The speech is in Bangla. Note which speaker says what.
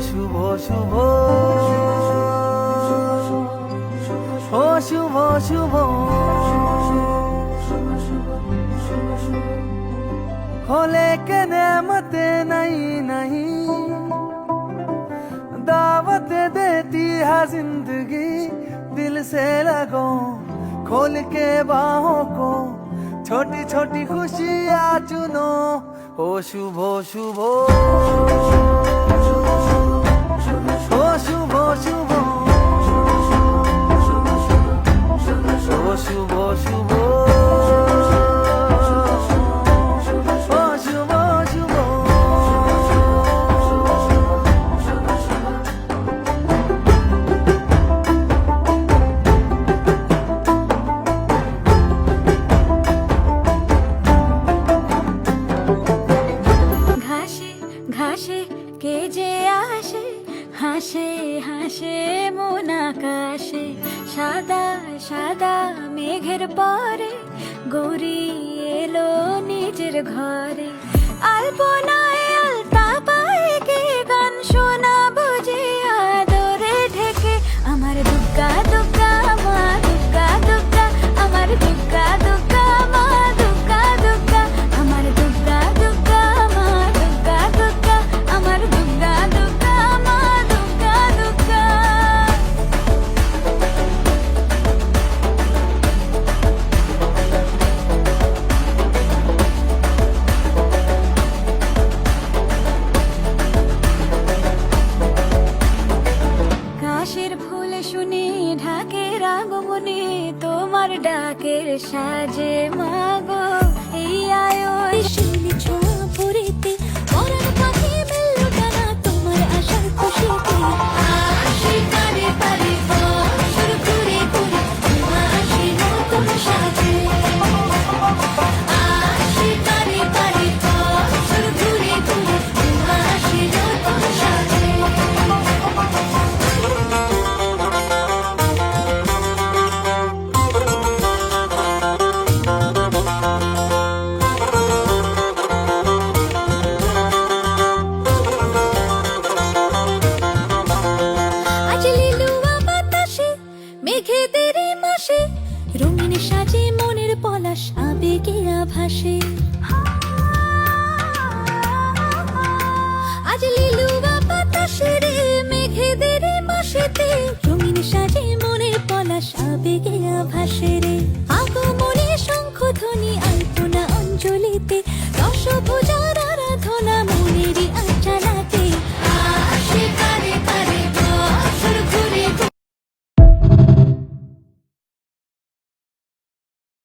Speaker 1: শুভ শুভ ও শুভ শুভ होले के नेमते नहीं नहीं दावत देती है जिंदगी दिल से लगो खोल के बाहों को छोटी छोटी खुशियाँ चुनो ओ शुभ शुभ ओ शुभ शुभ ओ शुभ शुभ
Speaker 2: ঘাসে কে যে আসে হাসে হাসে মন আকাশে সাদা সাদা মেঘের পরে গৌরী এলো নিজের ঘরে আলপনায় আলতা পায়ে কে গান শোনা বুঝে আদরে ঢেকে আমার দুগ্গা দুগ্গা মা দুগ্গা দুগ্গা আমার দুগ্গা দুগ্গা মা দুগ্গা দুগ্গা আমার দুগ্গা দুগ্গা মা দুগ্গা দুগ্গা আমার দুগ্গা দুগ্গা মা দুগ্গা দুগ্গা কাশের ফুল শুনে ঢাকের আগমনে তোমার ডাকের সাজে মাগো এই আয়ো শুনি ছোঁয়া পড়িতে পরার পাখি মেলল টানা তোমার আশার খুশিতে আসি কানে পারে শুরু করে করে তোমার আসি নতুন সাজে আসি কানে পারে শুরু করে করে তোমার আসি নতুন সাজে মেঘেদের মাসে রঙিন সাজে মনের পলাশ আবেগে আভাসে আজ লিলুয়া বাতাসে রে মেঘেদের মাসেতে রঙিন সাজে মনের পলাশ আবেগে আভাসে রে